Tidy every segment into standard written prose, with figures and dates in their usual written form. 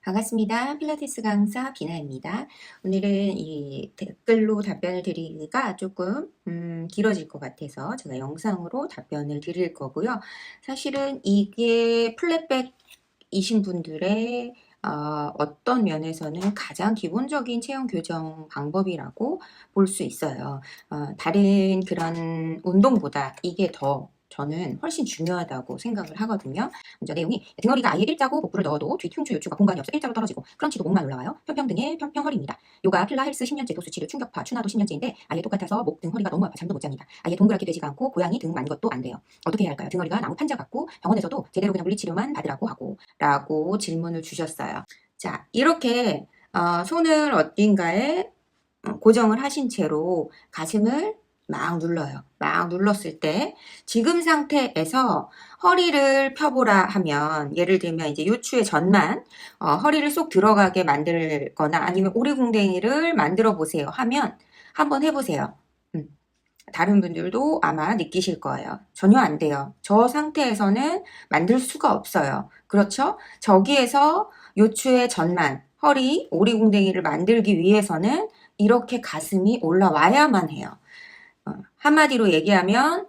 반갑습니다. 필라테스 강사 비나입니다. 오늘은 이 댓글로 답변을 드리기가 조금 길어질 것 같아서 제가 영상으로 답변을 드릴 거고요. 사실은 이게 플랫백이신 분들의 어떤 면에서는 가장 기본적인 체형 교정 방법이라고 볼 수 있어요. 다른 그런 운동보다 이게 더 저는 훨씬 중요하다고 생각을 하거든요. 먼저 내용이 등허리가 아예 일자고 복부를 넣어도 뒤 흉추 요추가 공간이 없어 일자로 떨어지고 크런치도 목만 올라와요. 평평 등의 평평 허리입니다. 요가 필라 헬스 10년째 도수치료 충격파 추나도 10년째인데 아예 똑같아서 목 등 허리가 너무 아파 잠도 못 잡니다. 아예 동그랗게 되지가 않고 고양이 등 만 것도 안 돼요. 어떻게 해야 할까요? 등허리가 나무 판자 같고 병원에서도 제대로 그냥 물리치료만 받으라고 하고 라고 질문을 주셨어요. 자, 이렇게 손을 어딘가에 고정을 하신 채로 가슴을 막 눌러요. 막 눌렀을 때 지금 상태에서 허리를 펴보라 하면 예를 들면 이제 요추의 전만 허리를 쏙 들어가게 만들 거나 아니면 오리궁뎅이를 만들어 보세요 하면 한번 해보세요. 다른 분들도 아마 느끼실 거예요. 전혀 안 돼요. 저 상태에서는 만들 수가 없어요. 그렇죠? 저기에서 요추의 전만 허리 오리궁뎅이를 만들기 위해서는 이렇게 가슴이 올라와야만 해요. 한마디로 얘기하면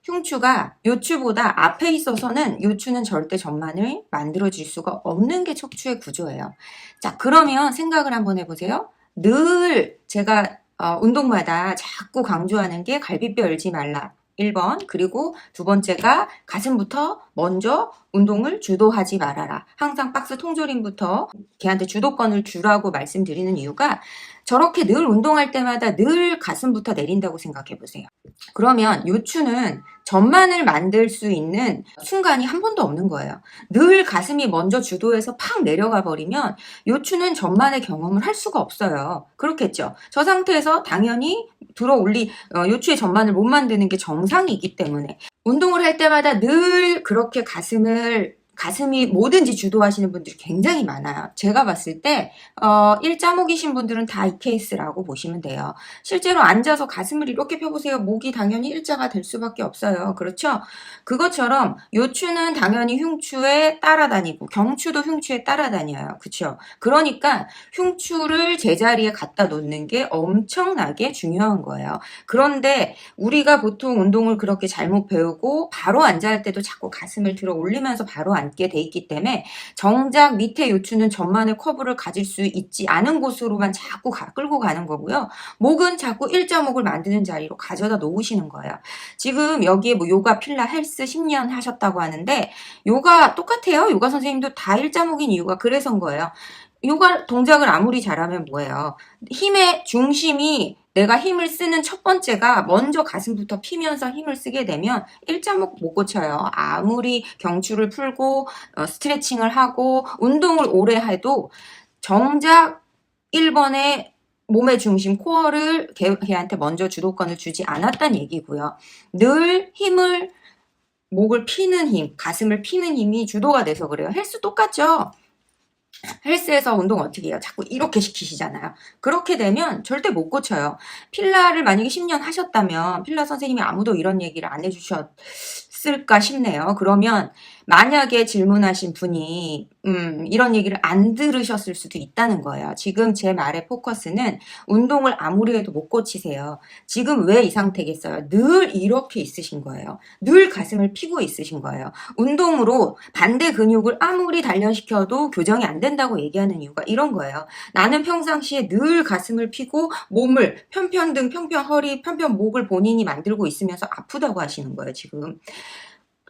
흉추가 요추보다 앞에 있어서는 요추는 절대 전만을 만들어질 수가 없는 게 척추의 구조예요. 자, 그러면 생각을 한번 해보세요. 늘 제가 운동마다 자꾸 강조하는 게 갈비뼈 열지 말라. 1번 그리고 두 번째가 가슴부터 먼저 운동을 주도하지 말아라. 항상 박스 통조림부터 걔한테 주도권을 주라고 말씀드리는 이유가 저렇게 늘 운동할 때마다 늘 가슴부터 내린다고 생각해 보세요. 그러면 요추는 전만을 만들 수 있는 순간이 한 번도 없는 거예요. 늘 가슴이 먼저 주도해서 팍 내려가 버리면 요추는 전만의 경험을 할 수가 없어요. 그렇겠죠. 저 상태에서 당연히 요추의 전만을 못 만드는 게 정상이기 때문에 운동을 할 때마다 늘 그렇게 가슴이 뭐든지 주도하시는 분들이 굉장히 많아요. 제가 봤을 때 일자목이신 분들은 다 이 케이스라고 보시면 돼요. 실제로 앉아서 가슴을 이렇게 펴보세요. 목이 당연히 일자가 될 수밖에 없어요. 그렇죠? 그것처럼 요추는 당연히 흉추에 따라다니고 경추도 흉추에 따라다녀요. 그렇죠? 그러니까 흉추를 제자리에 갖다 놓는 게 엄청나게 중요한 거예요. 그런데 우리가 보통 운동을 그렇게 잘못 배우고 바로 앉아 할 때도 자꾸 가슴을 들어 올리면서 바로 앉게 돼 있기 때문에 정작 밑에 요추는 전만의 커브를 가질 수 있지 않은 곳으로만 자꾸 끌고 가는 거고요. 목은 자꾸 일자목을 만드는 자리로 가져다 놓으시는 거예요. 지금 여기에 뭐 요가 필라 헬스 10년 하셨다고 하는데 요가 똑같아요. 요가 선생님도 다 일자목인 이유가 그래서인 거예요. 요가 동작을 아무리 잘하면 뭐예요? 힘의 중심이 내가 힘을 쓰는 첫 번째가 먼저 가슴부터 피면서 힘을 쓰게 되면 일자목 못 고쳐요. 아무리 경추를 풀고 스트레칭을 하고 운동을 오래 해도 정작 1번의 몸의 중심 코어를 걔한테 먼저 주도권을 주지 않았다는 얘기고요. 늘 목을 피는 힘, 가슴을 피는 힘이 주도가 돼서 그래요. 헬스 똑같죠? 헬스에서 운동 어떻게 해요? 자꾸 이렇게 시키시잖아요. 그렇게 되면 절대 못 고쳐요. 필라를 만약에 10년 하셨다면 필라 선생님이 아무도 이런 얘기를 안 해주셨을까 싶네요. 그러면 만약에 질문하신 분이 이런 얘기를 안 들으셨을 수도 있다는 거예요. 지금 제 말의 포커스는 운동을 아무리 해도 못 고치세요. 지금 왜 이 상태겠어요? 늘 이렇게 있으신 거예요. 늘 가슴을 피고 있으신 거예요. 운동으로 반대 근육을 아무리 단련시켜도 교정이 안 된다고 얘기하는 이유가 이런 거예요. 나는 평상시에 늘 가슴을 피고 몸을 편편 등, 편편 허리, 편편 목을 본인이 만들고 있으면서 아프다고 하시는 거예요, 지금.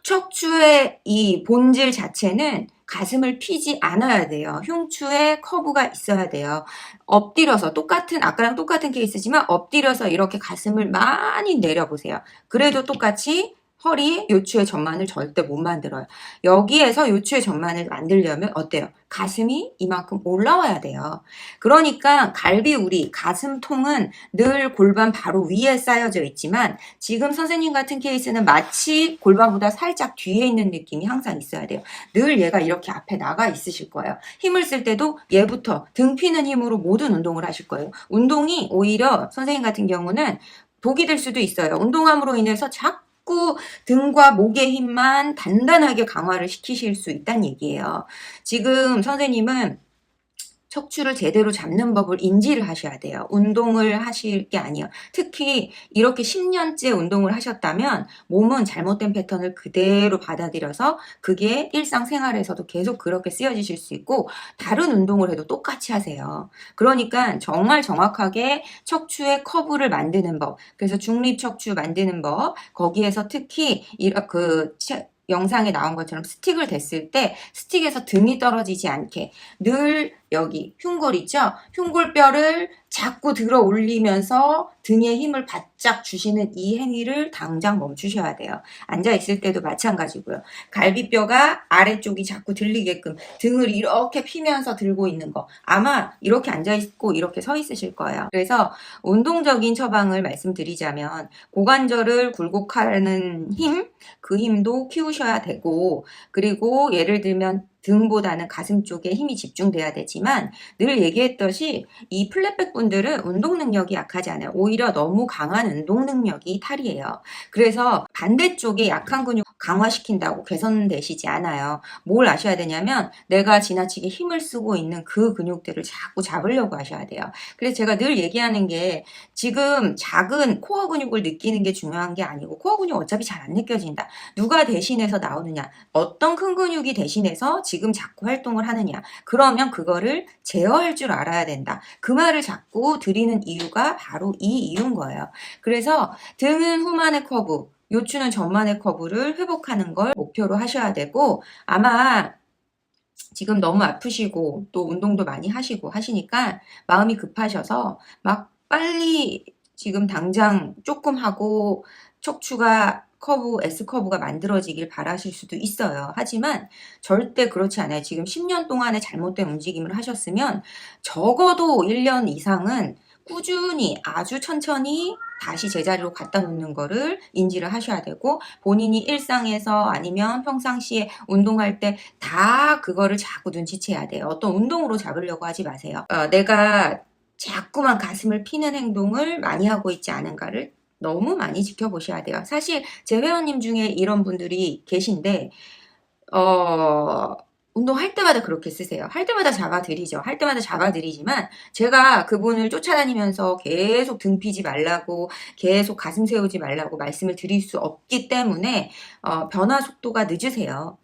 척추의 이 본질 자체는 가슴을 피지 않아야 돼요. 흉추에 커브가 있어야 돼요. 엎드려서 아까랑 똑같은 케이스지만 엎드려서 이렇게 가슴을 많이 내려보세요. 그래도 똑같이 허리, 요추의 전만을 절대 못 만들어요. 여기에서 요추의 전만을 만들려면 어때요? 가슴이 이만큼 올라와야 돼요. 그러니까 갈비우리, 가슴통은 늘 골반 바로 위에 쌓여져 있지만 지금 선생님 같은 케이스는 마치 골반보다 살짝 뒤에 있는 느낌이 항상 있어야 돼요. 늘 얘가 이렇게 앞에 나가 있으실 거예요. 힘을 쓸 때도 얘부터 등 피는 힘으로 모든 운동을 하실 거예요. 운동이 오히려 선생님 같은 경우는 독이 될 수도 있어요. 운동함으로 인해서 자꾸 등과 목의 힘만 단단하게 강화를 시키실 수 있다는 얘기예요. 지금 선생님은 척추를 제대로 잡는 법을 인지를 하셔야 돼요. 운동을 하실 게 아니에요. 특히 이렇게 10년째 운동을 하셨다면 몸은 잘못된 패턴을 그대로 받아들여서 그게 일상생활에서도 계속 그렇게 쓰여지실 수 있고 다른 운동을 해도 똑같이 하세요. 그러니까 정말 정확하게 척추의 커브를 만드는 법, 그래서 중립척추 만드는 법, 거기에서 특히 영상에 나온 것처럼 스틱을 댔을 때 스틱에서 등이 떨어지지 않게 늘 여기 흉골 있죠? 흉골뼈를 자꾸 들어 올리면서 등에 힘을 바짝 주시는 이 행위를 당장 멈추셔야 돼요. 앉아있을 때도 마찬가지고요. 갈비뼈가 아래쪽이 자꾸 들리게끔 등을 이렇게 피면서 들고 있는 거. 아마 이렇게 앉아있고 이렇게 서 있으실 거예요. 그래서 운동적인 처방을 말씀드리자면 고관절을 굴곡하는 힘, 그 힘도 키우셔야 되고, 그리고 예를 들면 등보다는 가슴 쪽에 힘이 집중돼야 되지만 늘 얘기했듯이 이 플랫백 분들은 운동 능력이 약하지 않아요. 오히려 너무 강한 운동 능력이 탈이에요. 그래서 반대쪽에 약한 근육 강화시킨다고 개선되시지 않아요. 뭘 아셔야 되냐면 내가 지나치게 힘을 쓰고 있는 그 근육들을 자꾸 잡으려고 하셔야 돼요. 그래서 제가 늘 얘기하는 게 지금 작은 코어 근육을 느끼는 게 중요한 게 아니고 코어 근육 어차피 잘 안 느껴진다. 누가 대신해서 나오느냐, 어떤 큰 근육이 대신해서 지금 자꾸 활동을 하느냐, 그러면 그거를 제어할 줄 알아야 된다. 그 말을 자꾸 드리는 이유가 바로 이 이유인 거예요. 그래서 등은 후만의 커브, 요추는 전만의 커브를 회복하는 걸 목표로 하셔야 되고, 아마 지금 너무 아프시고 또 운동도 많이 하시고 하시니까 마음이 급하셔서 막 빨리 지금 당장 조금 하고 척추가 S커브가 만들어지길 바라실 수도 있어요. 하지만 절대 그렇지 않아요. 지금 10년 동안의 잘못된 움직임을 하셨으면 적어도 1년 이상은 꾸준히 아주 천천히 다시 제자리로 갖다 놓는 거를 인지를 하셔야 되고, 본인이 일상에서 아니면 평상시에 운동할 때 다 그거를 자꾸 눈치채야 돼요. 어떤 운동으로 잡으려고 하지 마세요. 내가 자꾸만 가슴을 피는 행동을 많이 하고 있지 않은가를 너무 많이 지켜보셔야 돼요. 사실 제 회원님 중에 이런 분들이 계신데 운동할 때마다 그렇게 쓰세요. 할 때마다 잡아드리죠. 할 때마다 잡아드리지만 제가 그분을 쫓아다니면서 계속 등 피지 말라고, 계속 가슴 세우지 말라고 말씀을 드릴 수 없기 때문에 변화 속도가 늦으세요.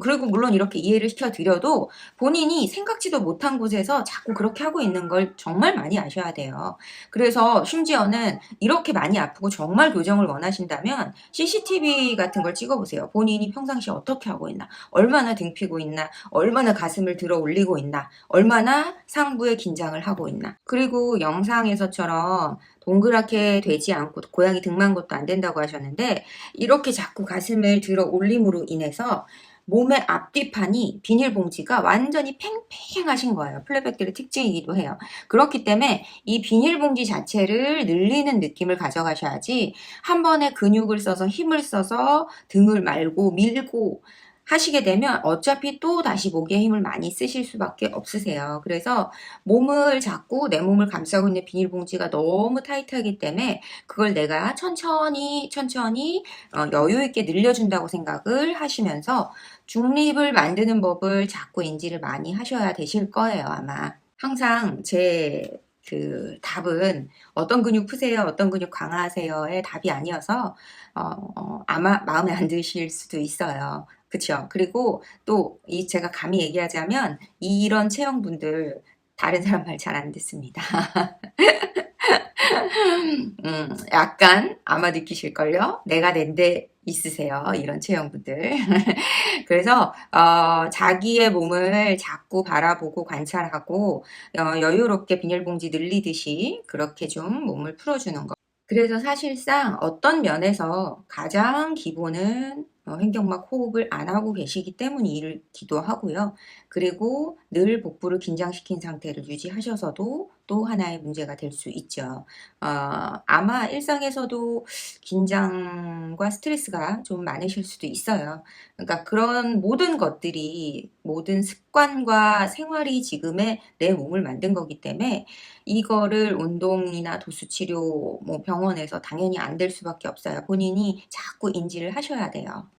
그리고 물론 이렇게 이해를 시켜드려도 본인이 생각지도 못한 곳에서 자꾸 그렇게 하고 있는 걸 정말 많이 아셔야 돼요. 그래서 심지어는 이렇게 많이 아프고 정말 교정을 원하신다면 CCTV 같은 걸 찍어보세요. 본인이 평상시에 어떻게 하고 있나, 얼마나 등 피고 있나, 얼마나 가슴을 들어 올리고 있나, 얼마나 상부에 긴장을 하고 있나. 그리고 영상에서처럼 동그랗게 되지 않고 고양이 등만 것도 안 된다고 하셨는데 이렇게 자꾸 가슴을 들어 올림으로 인해서 몸의 앞뒤판이 비닐봉지가 완전히 팽팽하신 거예요. 플랫백들의 특징이기도 해요. 그렇기 때문에 이 비닐봉지 자체를 늘리는 느낌을 가져가셔야지 한 번에 근육을 써서 힘을 써서 등을 말고 밀고 하시게 되면 어차피 또 다시 목에 힘을 많이 쓰실 수밖에 없으세요. 그래서 몸을 자꾸 내 몸을 감싸고 있는 비닐봉지가 너무 타이트하기 때문에 그걸 내가 천천히 여유 있게 늘려준다고 생각을 하시면서 중립을 만드는 법을 자꾸 인지를 많이 하셔야 되실 거예요, 아마. 항상 제 답은 어떤 근육 푸세요, 어떤 근육 강화하세요의 답이 아니어서 아마 마음에 안 드실 수도 있어요. 그쵸? 그리고 또 제가 감히 얘기하자면 이런 체형분들 다른 사람 말 잘 안 듣습니다. 약간 아마 느끼실걸요? 내가 낸데 있으세요. 이런 체형분들. 그래서 자기의 몸을 자꾸 바라보고 관찰하고 여유롭게 비닐봉지 늘리듯이 그렇게 좀 몸을 풀어주는 거. 그래서 사실상 어떤 면에서 가장 기본은 횡격막 호흡을 안 하고 계시기 때문이기도 하고요. 그리고 늘 복부를 긴장시킨 상태를 유지하셔서도 또 하나의 문제가 될 수 있죠. 아마 일상에서도 긴장과 스트레스가 좀 많으실 수도 있어요. 그러니까 그런 모든 것들이 모든 습관과 생활이 지금의 내 몸을 만든 거기 때문에 이거를 운동이나 도수치료, 뭐 병원에서 당연히 안 될 수밖에 없어요. 본인이 자꾸 인지를 하셔야 돼요.